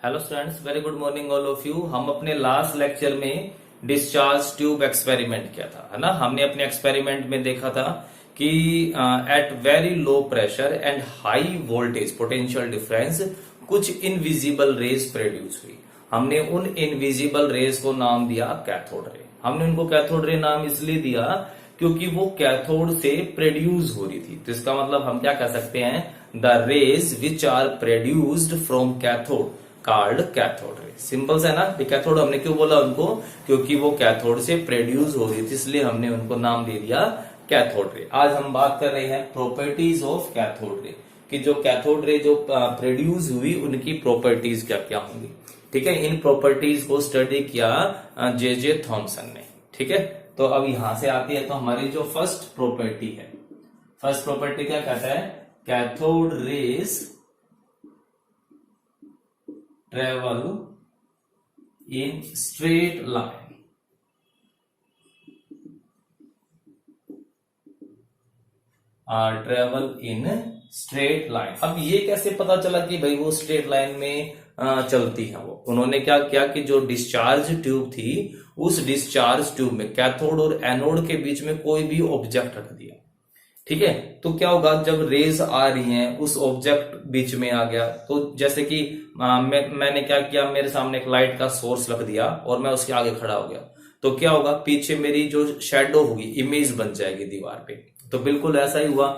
Hello students, very good morning all of you. हम अपने last lecture में discharge tube experiment किया था, है ना। हमने अपने एक्सपेरिमेंट में देखा था कि at very low pressure and high voltage potential difference कुछ इनविजिबल रेज प्रोड्यूस हुई। हमने उन इनविजिबल रेज को नाम दिया कैथोड रे। हमने उनको कैथोड रे नाम इसलिए दिया क्योंकि वो कैथोड से प्रोड्यूस हो रही थी। तो इसका मतलब हम क्या कह सकते हैं, the rays which are produced from cathode called cathode ray. Simple है ना। कैथोड हमने क्यों बोला उनको, क्योंकि वो कैथोड से प्रोड्यूस हो रही थी, इसलिए हमने उनको नाम दे दिया कैथोड रे। आज हम बात कर रहे हैं प्रॉपर्टीज ऑफ कैथोड रे, कि जो कैथोड रे जो प्रोड्यूस हुई उनकी प्रॉपर्टीज क्या क्या होंगी। ठीक है, इन प्रॉपर्टीज को स्टडी किया जे थॉमसन ने। ठीक है, तो अब यहां से आती है तो हमारी जो फर्स्ट प्रॉपर्टी है, फर्स्ट प्रॉपर्टी क्या कहता है, cathode raise travel in straight line. Travel in straight line. अब ये कैसे पता चला कि भाई वो स्ट्रेट लाइन में चलती है। वो उन्होंने क्या किया कि जो डिस्चार्ज ट्यूब थी, उस डिस्चार्ज ट्यूब में कैथोड और एनोड के बीच में कोई भी ऑब्जेक्ट रख दिया। ठीक है, तो क्या होगा, जब रेज आ रही हैं उस ऑब्जेक्ट बीच में आ गया, तो जैसे कि मैंने क्या किया, मेरे सामने एक लाइट का सोर्स रख दिया और मैं उसके आगे खड़ा हो गया, तो क्या होगा, पीछे मेरी जो शेडो होगी, इमेज बन जाएगी दीवार पे। तो बिल्कुल ऐसा ही हुआ।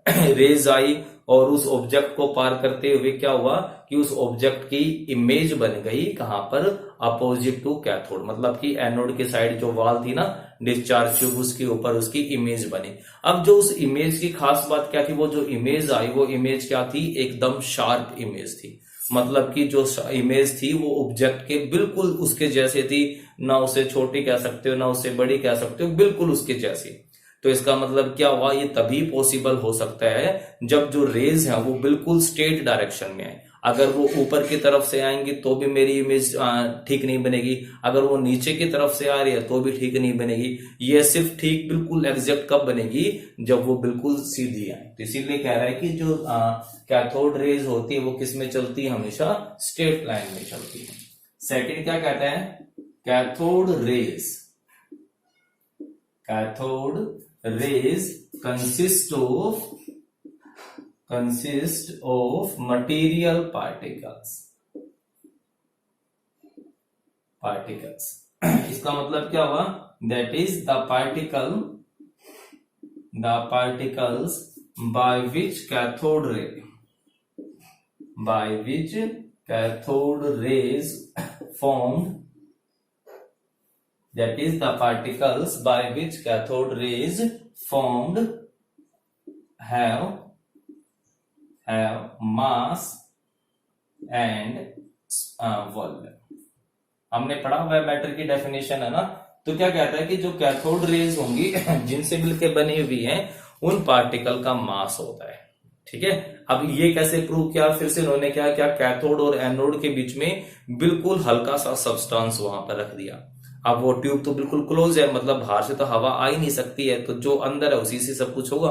रेज आई और उस ऑब्जेक्ट को पार करते हुए क्या हुआ कि उस ऑब्जेक्ट की इमेज बन गई कहां पर, अपोजिट टू कैथोड। मतलब कि एनोड की साइड जो वॉल थी ना डिस्चार्ज ट्यूब, उसके ऊपर उसकी इमेज बनी। अब जो उस इमेज की खास बात क्या थी, वो जो इमेज आई वो इमेज क्या थी, एकदम शार्प इमेज थी। मतलब कि जो इमेज थी वो ऑब्जेक्ट के बिल्कुल उसके जैसे थी, ना उसे छोटी कह सकते हो ना उसे बड़ी कह सकते हो, बिल्कुल उसके जैसी। तो इसका मतलब क्या हुआ, ये तभी पॉसिबल हो सकता है जब जो रेज है वो बिल्कुल स्ट्रेट डायरेक्शन में आए। अगर वो ऊपर की तरफ से आएंगी तो भी मेरी इमेज ठीक नहीं बनेगी, अगर वो नीचे की तरफ से आ रही है तो भी ठीक नहीं बनेगी। ये सिर्फ ठीक बिल्कुल एग्जैक्ट कब बनेगी, जब वो बिल्कुल सीधी आए। तो इसीलिए कह रहा है कि जो कैथोड रेज होती है वो किस में चलती है, हमेशा स्ट्रेट लाइन में चलती है। सेकंड क्या कहता है, cathode raise, cathode rays consist of material particles। इसका मतलब क्या हुआ, that is the particles by which cathode rays formed, that is the particles by which cathode rays formed have mass and volume। हमने पढ़ा हुआ है, मैटर की definition है ना। तो क्या कहता है कि जो कैथोड रेज होंगी जिनसे मिलकर बनी हुई हैं, उन पार्टिकल का मास होता है। ठीक है, अब ये कैसे प्रूव किया, फिर से उन्होंने क्या किया, कैथोड और एनोड के बीच में बिल्कुल हल्का सा सब्सटेंस वहां पर रख दिया। अब वो ट्यूब तो बिल्कुल क्लोज है, मतलब बाहर से तो हवा आ ही नहीं सकती है, तो जो अंदर है उसी से सब कुछ होगा।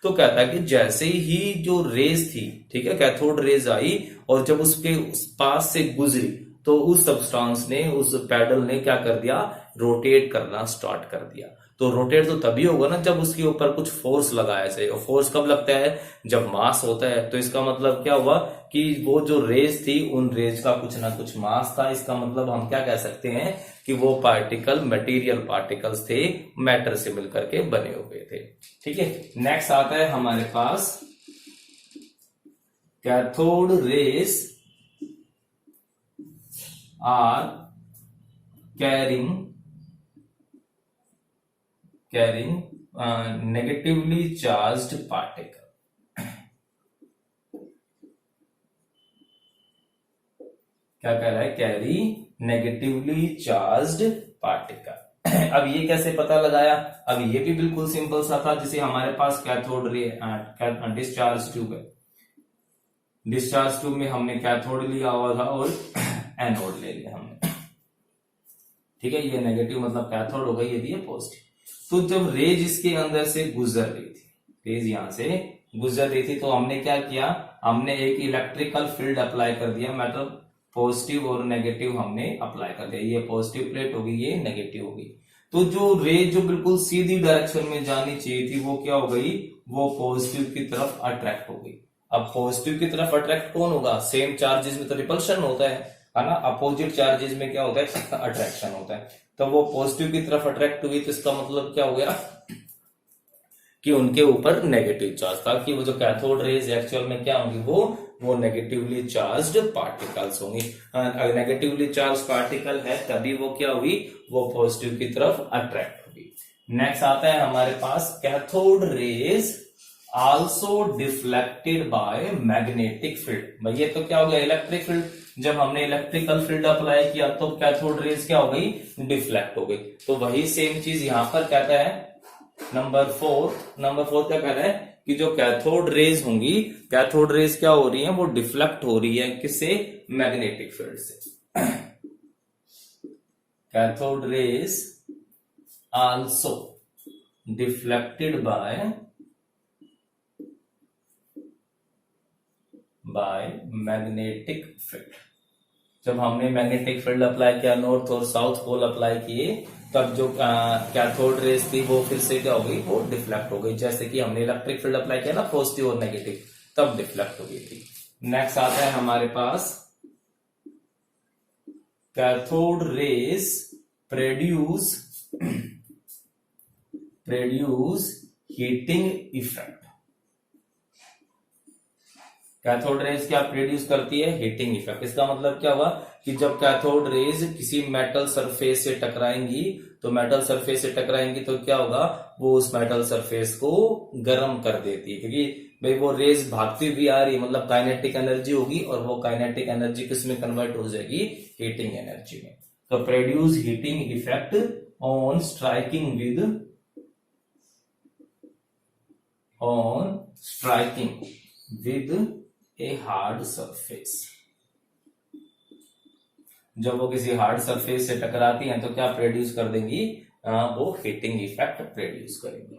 तो कहता है कि जैसे ही जो रेज थी, ठीक है, कैथोड रेज आई और जब उसके पास से गुजरी, तो उस सब्सटेंस ने, उस पैडल ने क्या कर दिया, रोटेट करना स्टार्ट कर दिया। तो रोटेट तो तभी होगा ना जब उसके ऊपर कुछ फोर्स लगाया जाए, और फोर्स कब लगता है, जब मास होता है। तो इसका मतलब क्या हुआ कि वो जो रेज थी, उन रेज का कुछ ना कुछ मास था। इसका मतलब हम क्या कह सकते हैं कि वो पार्टिकल मटेरियल पार्टिकल्स थे, मैटर से मिलकर के बने हुए थे। ठीक है, नेक्स्ट आता है हमारे पास cathode rays are carrying negatively charged particle. क्या कह रहा है, कैरी नेगेटिवली चार्ज्ड पार्टिकल। अब ये कैसे पता लगाया, अब ये भी बिल्कुल सिंपल सा था। जैसे हमारे पास कैथोड रे डिस्चार्ज ट्यूब है, डिस्चार्ज ट्यूब में हमने कैथोड लिया हुआ था और एनोड ले लिया हमने। ठीक है, ये नेगेटिव मतलब कैथोड हो गई, ये दिए पॉजिटिव। तो जब रेज इसके अंदर से गुजर रही थी, रेज यहां से गुजर रही थी, तो हमने क्या किया, हमने एक इलेक्ट्रिकल फील्ड अप्लाई कर दिया, मतलब पॉजिटिव और नेगेटिव हमने अप्लाई कर दिया। ये पॉजिटिव प्लेट होगी, ये नेगेटिव होगी। तो जो रे जो बिल्कुल सीधी डायरेक्शन में जानी चाहिए थी वो क्या हो गई, वो पॉजिटिव की तरफ अट्रैक्ट हो गई। अब पॉजिटिव की तरफ अट्रैक्ट कौन होगा, सेम चार्जेस में तो रिपल्शन होता है ना, अपोजिट चार्जेस में क्या होता है, अट्रैक्शन होता है। तो वो पॉजिटिव की तरफ अट्रैक्ट हुई, तो इसका मतलब क्या हो गया कि उनके ऊपर नेगेटिव चार्ज था, कि वो जो कैथोड रेज एक्चुअल में क्या होंगी, वो नेगेटिवली चार्ज्ड पार्टिकल्स होंगी। अगर नेगेटिवली चार्ज पार्टिकल है तभी वो क्या हुई, वो पॉजिटिव की तरफ अट्रैक्ट हुई। नेक्स्ट आता है हमारे पास cathode rays also deflected by magnetic field. भाई ये तो क्या हो गया, इलेक्ट्रिक फील्ड। जब हमने इलेक्ट्रिकल फील्ड अप्लाई किया तो कैथोड रेज क्या हो गई, डिफ्लेक्ट हो गई। तो वही सेम चीज यहां पर कहता है नंबर 4 क्या कह रहा है कि जो कैथोड रेज होंगी, कैथोड रेज क्या हो रही है, वो डिफ्लेक्ट हो रही है किससे, मैग्नेटिक फील्ड से। Cathode rays also deflected by magnetic field. जब हमने मैग्नेटिक फील्ड अप्लाई किया, नॉर्थ और साउथ पोल अप्लाई किए, तब जो कैथोड रेज थी वो फिर से क्या हो गई, वो डिफ्लेक्ट हो गई। जैसे कि हमने इलेक्ट्रिक फील्ड अप्लाई किया ना, पॉजिटिव और नेगेटिव, तब डिफ्लेक्ट हो गई थी। नेक्स्ट आता है हमारे पास cathode rays produce heating effect. Cathode rays क्या प्रोड्यूस करती है, हीटिंग इफेक्ट। इसका मतलब क्या हुआ कि जब कैथोड रेज किसी मेटल सरफेस से टकराएंगी, तो मेटल सरफेस से टकराएंगी तो क्या होगा, वो उस मेटल सरफेस को गर्म कर देती है, क्योंकि भाई वो रेज भागती हुई आ रही है, मतलब काइनेटिक एनर्जी होगी, और वो काइनेटिक एनर्जी किस में कन्वर्ट हो जाएगी, हीटिंग एनर्जी में। तो produce heating effect on striking with a hard surface. जब वो किसी हार्ड सरफेस से टकराती हैं तो क्या प्रोड्यूस कर देंगी, वो हीटिंग इफेक्ट प्रोड्यूस करेंगी।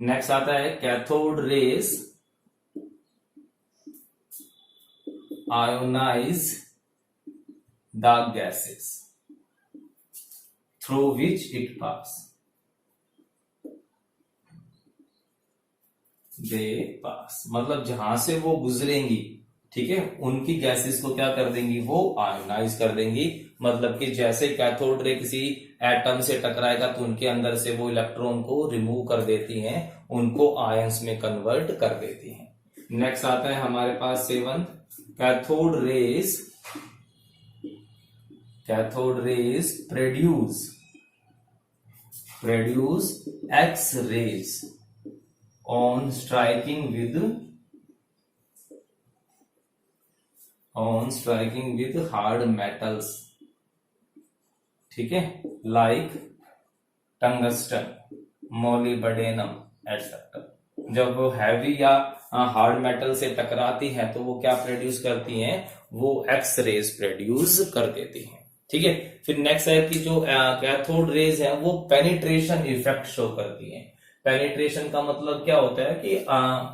नेक्स्ट आता है cathode rays ionize the gases through which it pass. मतलब जहां से वो गुजरेंगी, ठीक है, उनकी गैसेस को क्या कर देंगी, वो आयोनाइज कर देंगी। मतलब कि जैसे कैथोड रे किसी एटम से टकराएगा तो उनके अंदर से वो इलेक्ट्रॉन को रिमूव कर देती हैं, उनको आयंस में कन्वर्ट कर देती हैं। नेक्स्ट आता है हमारे पास 7, cathode rays produce X rays on striking with hard metals, ठीक है, लाइक टंगस्टन, मोलिब्डेनम एटसेट्रा। जब वो हैवी या हार्ड मेटल से टकराती है तो वो क्या प्रोड्यूस करती हैं, वो एक्स रेज प्रोड्यूस कर देती हैं, ठीक है। फिर नेक्स्ट है कि जो कैथोड रेज है वो पेनिट्रेशन इफेक्ट शो करती हैं। पेनिट्रेशन का मतलब क्या होता है कि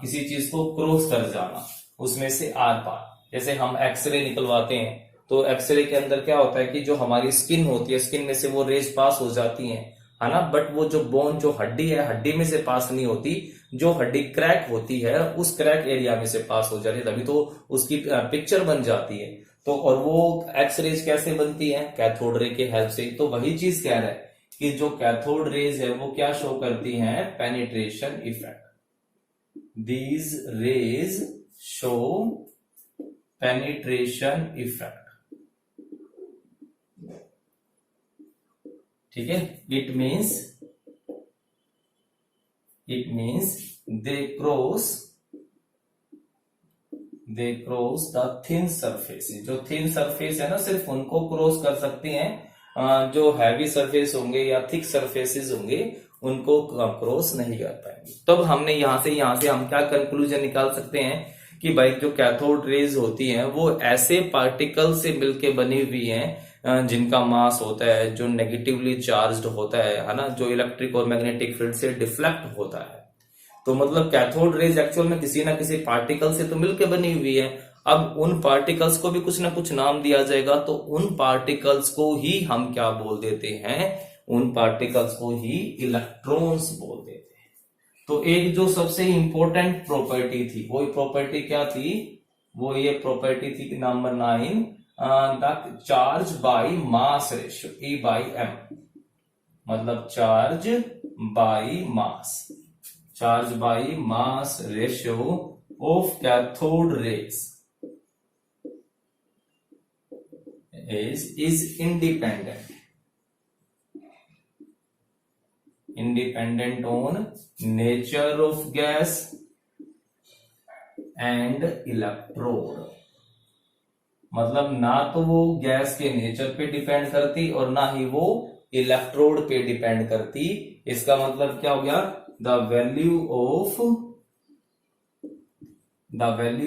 किसी चीज को क्रॉस कर जाना, उसमें से आर पार। जैसे हम एक्सरे निकलवाते हैं तो एक्सरे के अंदर क्या होता है कि जो हमारी स्किन होती है, स्किन में से वो रेज पास हो जाती हैं, है ना, बट वो जो बोन, जो हड्डी है, हड्डी में से पास नहीं होती। जो हड्डी क्रैक होती है उस क्रैक एरिया में से पास हो जाती है, तभी तो उसकी पिक्चर बन जाती है। तो और वो एक्सरेज कैसे बनती है, कैथोड रे के हेल्प से। तो वही चीज कह रहा है कि जो कैथोड रेज है वो क्या शो करती हैं, penetration effect. These raise show penetration effect, ठीक है। It means they cross the thin surface. जो थिन सरफेस है ना, सिर्फ उनको क्रॉस कर सकती हैं, जो हैवी सरफेस होंगे या थिक सरफेसेस होंगे उनको क्रॉस नहीं कर पाएंगे। तब हमने यहां से हम क्या कंक्लूजन निकाल सकते हैं कि भाई जो कैथोड रेज होती हैं वो ऐसे पार्टिकल से मिलके बनी हुई हैं जिनका मास होता है जो नेगेटिवली चार्ज्ड होता है ना, जो इलेक्ट्रिक और मैग्नेटिक फील्ड से डिफ्लेक्ट होता है। तो मतलब कैथोड रेज एक्चुअल में किसी ना किसी पार्टिकल से तो मिलके बनी हुई है। अब उन पार्टिकल्स को भी कुछ ना कुछ नाम दिया जाएगा, तो उन पार्टिकल्स को ही हम क्या बोल देते हैं, उन पार्टिकल्स को ही इलेक्ट्रॉन्स बोल देते हैं। तो एक जो सबसे इंपॉर्टेंट प्रॉपर्टी थी, वो प्रॉपर्टी क्या थी, वो ये प्रॉपर्टी थी number 9, the charge by mass ratio, E by M, मतलब charge by mass ratio of cathode rays is independent on nature of gas and electrode। मतलब ना तो वो गैस के नेचर पे डिपेंड करती और ना ही वो इलेक्ट्रोड पे डिपेंड करती। इसका मतलब क्या हो गया, the value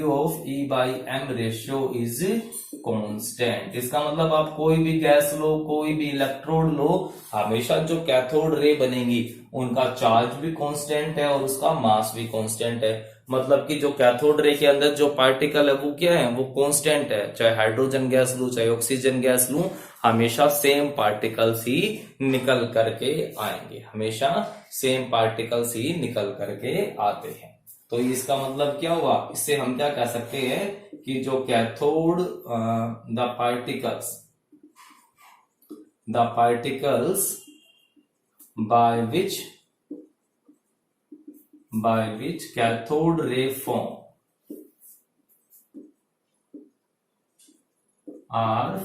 of E by M ratio is constant. इसका मतलब आप कोई भी गैस लो, कोई भी इलेक्ट्रोड लो, हमेशा जो कैथोड रे बनेगी उनका चार्ज भी कांस्टेंट है और उसका मास भी कांस्टेंट है। मतलब कि जो कैथोड रे के अंदर जो पार्टिकल है वो क्या है, वो कांस्टेंट है। चाहे हाइड्रोजन गैस लूं, चाहे ऑक्सीजन गैस लूं, हमेशा सेम पार्टिकल्स ही निकल करके आएंगे, हमेशा सेम पार्टिकल्स ही निकल करके आते हैं। तो इसका मतलब क्या हुआ, इससे हम क्या कह सकते हैं कि जो cathode the particles by which cathode ray form are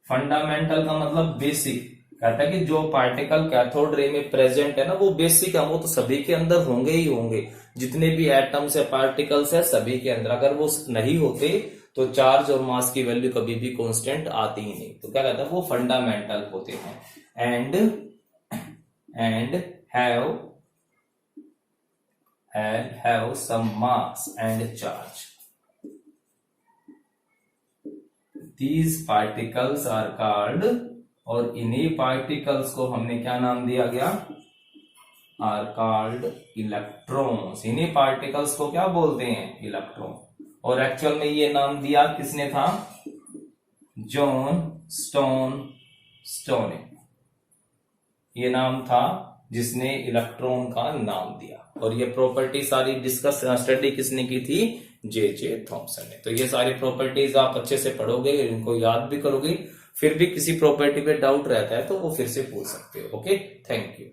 fundamental का मतलब बेसिक। कहता है कि जो पार्टिकल कैथोड रे में प्रेजेंट है ना, वो बेसिक है, वो तो सभी के अंदर होंगे ही होंगे। जितने भी एटम्स है, पार्टिकल्स है, सभी के अंदर। अगर वो नहीं होते तो चार्ज और मास की वैल्यू कभी भी कांस्टेंट आती ही नहीं। तो क्या कहता है, वो फंडामेंटल होते हैं and have some mass and charge. These particles are called, और इन्हीं पार्टिकल्स को हमने क्या नाम दिया गया, आर कॉल्ड इलेक्ट्रॉन्स। इन्हीं पार्टिकल्स को क्या बोलते हैं, इलेक्ट्रॉन। और एक्चुअल में ये नाम दिया किसने था, जॉन स्टोने। ये नाम था जिसने इलेक्ट्रॉन का नाम दिया। और ये प्रॉपर्टी सारी स्टडी किसने की थी, जे थॉमसन ने। तो ये सारी प्रॉपर्टीज आप अच्छे से पढ़ोगे, इनको याद भी करोगे। फिर भी किसी प्रॉपर्टी पे डाउट रहता है तो वो फिर से पूछ सकते हो। Okay, thank you.